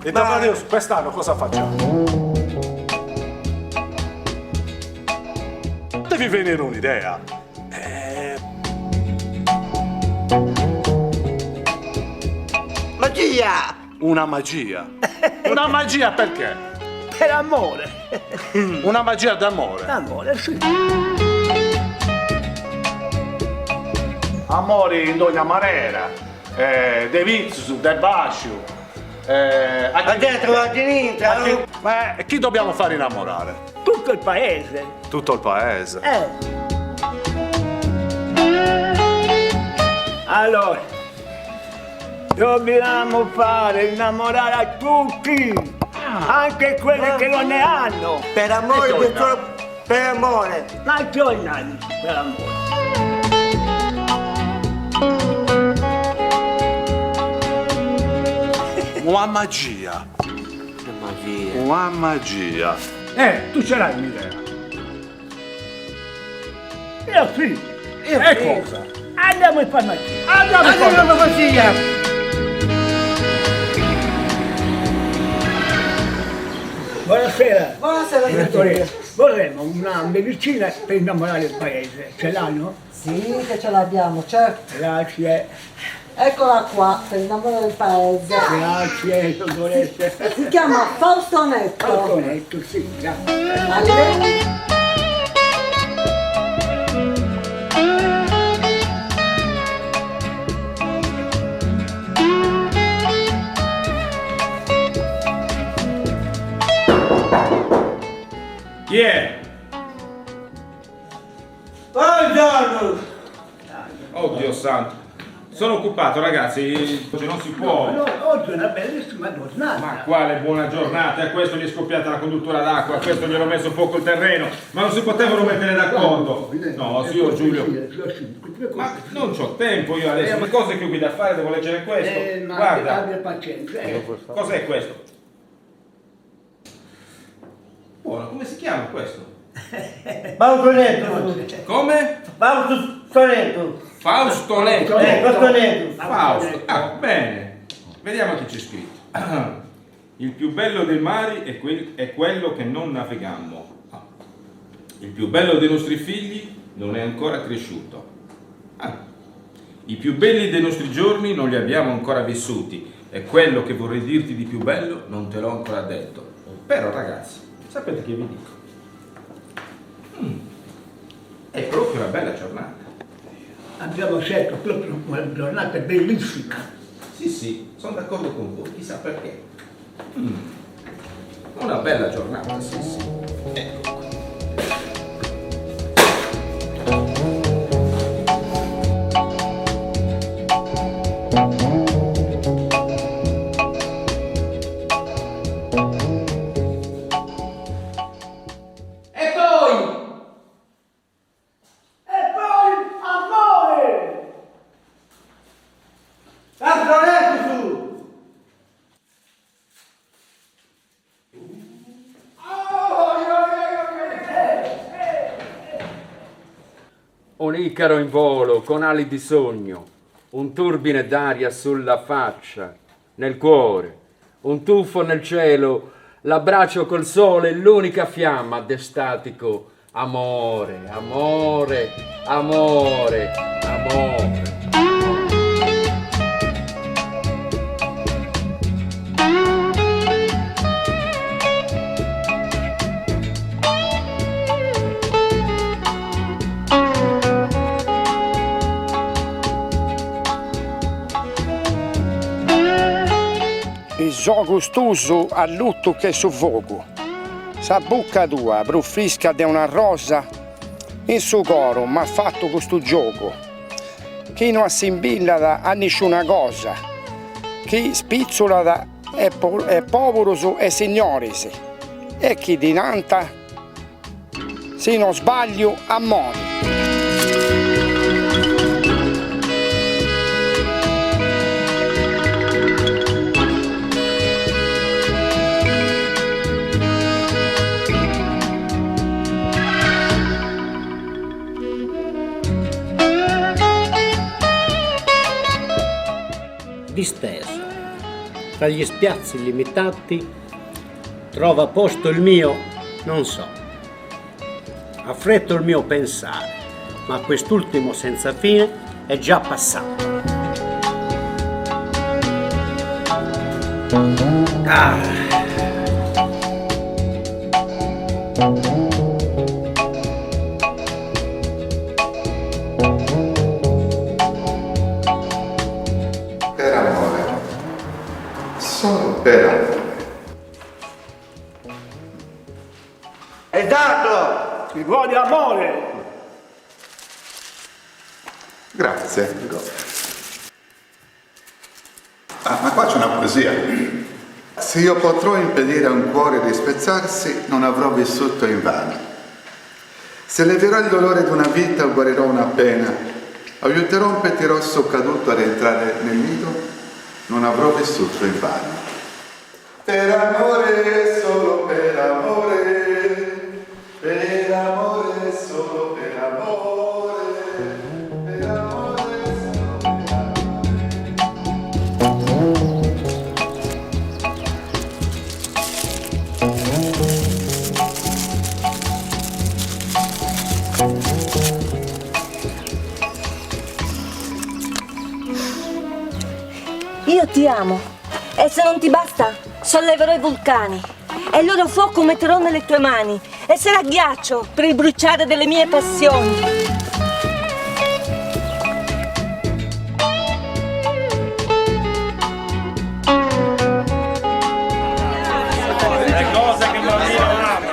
E da Amadeus, quest'anno cosa facciamo? Devi venire un'idea. Magia! Una magia. Una magia perché? Per amore. Una magia d'amore. Amore, sì. Amore in ogni maniera. De vizzu, de bacio. A destra, a sinistra. Ma chi dobbiamo fare innamorare? Tutto il paese. Tutto il paese. Allora, dobbiamo fare innamorare a tutti, anche quelli che non ne hanno. Per amore, per amore. Ma giornali, per amore. Una magia. Una magia. Tu ce l'hai un'idea? Io sì. E cosa? Andiamo in farmacia. Andiamo in farmacia. Buonasera. Buonasera a Dottore, tutti. vorremmo una medicina per innamorare il paese. Ce l'hanno? Sì, che ce l'abbiamo, certo. Grazie. Eccola qua, per innamorare il paese. Grazie, dottoressa. Si chiama Faustonetto. Faustonetto, sì, grazie. Arrivederci. Chi è? Buongiorno. Oddio santo. Sono occupato ragazzi, oggi non si può. Oggi è una bellissima giornata. Ma quale buona giornata, a questo gli è scoppiata la conduttura d'acqua, a questo gli hanno messo fuoco il terreno, ma non si potevano mettere d'accordo. No, signor Giulio. Ma non c'ho tempo io adesso, le cose che ho qui da fare, devo leggere questo. Ma Guarda, abbia pazienza. cos'è questo? Buono, come si chiama questo? Faustonetto. Come? Faustonetto. Faustonetto. Faustonetto. Fausto, bene, vediamo chi c'è scritto. Il più bello dei mari è quello che non navigammo. Il più bello dei nostri figli non è ancora cresciuto. I più belli dei nostri giorni non li abbiamo ancora vissuti e quello che vorrei dirti di più bello non te l'ho ancora detto. Però ragazzi, sapete che vi dico? È proprio una bella giornata. Abbiamo scelto proprio una giornata bellissima. Sì, sono d'accordo con voi, chissà perché. Una bella giornata, sì. Ecco. Un Icaro in volo con ali di sogno, un turbine d'aria sulla faccia, nel cuore, un tuffo nel cielo, l'abbraccio col sole, l'unica fiamma d'estatico amore, amore, amore, amore. Il gioco gustoso a lutto che soffoco. Sa bocca tua, profisca di una rosa, in suo coro m'ha fatto questo gioco. Chi non assimila a nessuna cosa, chi spizzola è povero e signorisi, e chi dinanta, se non sbaglio, ammoni. Disteso, tra gli spiazzi illimitati, trova posto il mio, non so. Affretto il mio pensare, ma quest'ultimo senza fine è già passato. Per amore, solo per amore. Esatto! Si vuole amore! Grazie. Ma qua c'è una poesia. Se io potrò impedire a un cuore di spezzarsi, non avrò vissuto invano. Se leverò il dolore di una vita o guarirò una pena, aiuterò un pettirosso caduto a rientrare nel nido, non avrò vissuto invano. Per amore, solo per amore, per amore, solo per amore, per amore, solo per amore. Io ti amo e se non ti basta solleverò i vulcani e il loro fuoco metterò nelle tue mani e sarà ghiaccio per il bruciare delle mie passioni.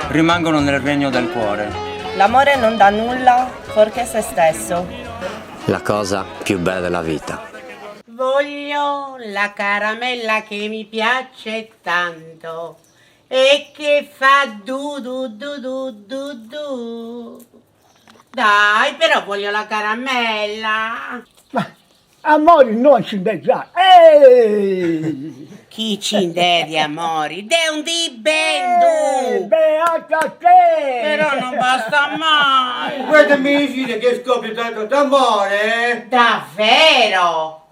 Rimangono nel regno del cuore. L'amore non dà nulla fuorché se stesso. La cosa più bella della vita. Voglio la caramella che mi piace tanto e che fa du du du du du du. Dai, però voglio la caramella. Ma amori non ci invecchiare. Ehi! Chi ci indè di amori? De un di bendu. Beata te! Però non basta mai. Guarda mi dice che scopri tanto d'amore. Davvero?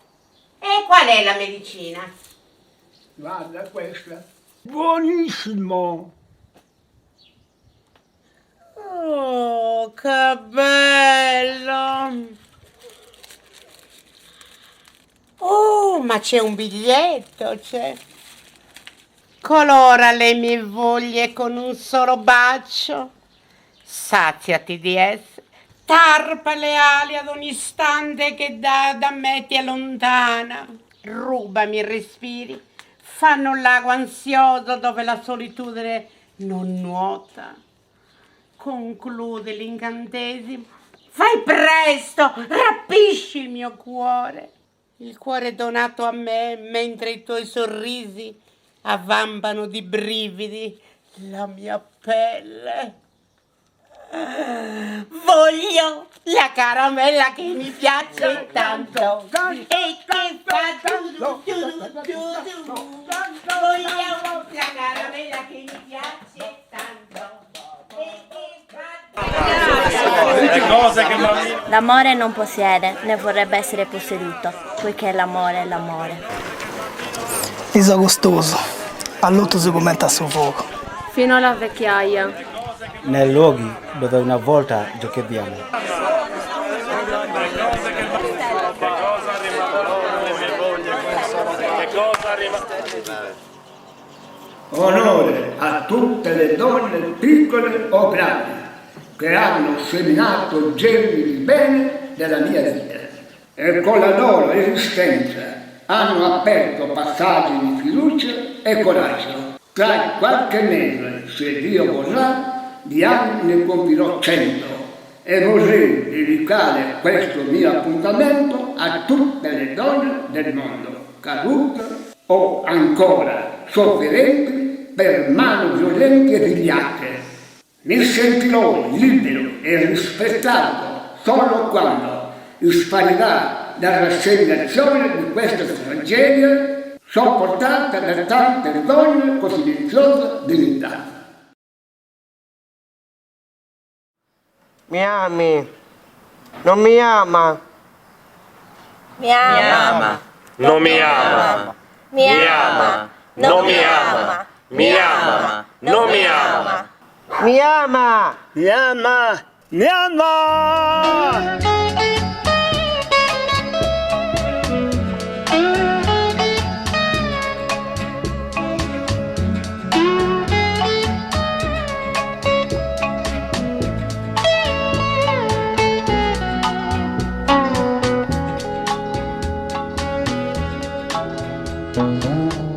E qual è la medicina? Guarda questa. Buonissimo! Oh, che bello! Oh, ma c'è un biglietto, c'è. Colora le mie voglie con un solo bacio. Saziati di esse. Tarpa le ali ad ogni istante che da me ti allontana. Rubami i respiri. Fanno un lago ansioso dove la solitudine non nuota. Conclude l'incantesimo. Fai presto, rapisci il mio cuore. Il cuore donato a me mentre i tuoi sorrisi avvampano di brividi la mia pelle. Voglio la caramella che mi piace tanto e che fa du du du du du. Voglio la caramella che mi piace tanto e che fa. L'amore non possiede, né vorrebbe essere posseduto, poiché l'amore è l'amore. Iso gustoso, a lutto si commenta sul fuoco. Fino alla vecchiaia. Nei luoghi dove una volta giochiamo. Onore a tutte le donne piccole o grandi che hanno seminato germi di bene della mia vita e con la loro esistenza hanno aperto passaggi di fiducia e coraggio. Tra qualche mese, se Dio vorrà, di anni ne compirò 100 e vorrei dedicare questo mio appuntamento a tutte le donne del mondo, cadute o ancora sofferenti per mani violenti e vigliacche. Mi sentirò libero e rispettato solo quando sparirà la rassegnazione di questa tragedia sopportata da tante donne con silenziosa dignità. Mi ami? Non mi ama? Mi ama. Non mi ama. Mi ama. Non mi ama. Mi ama. Non mi ama. Mi ama! Mi ama! Mi ama! Thank you.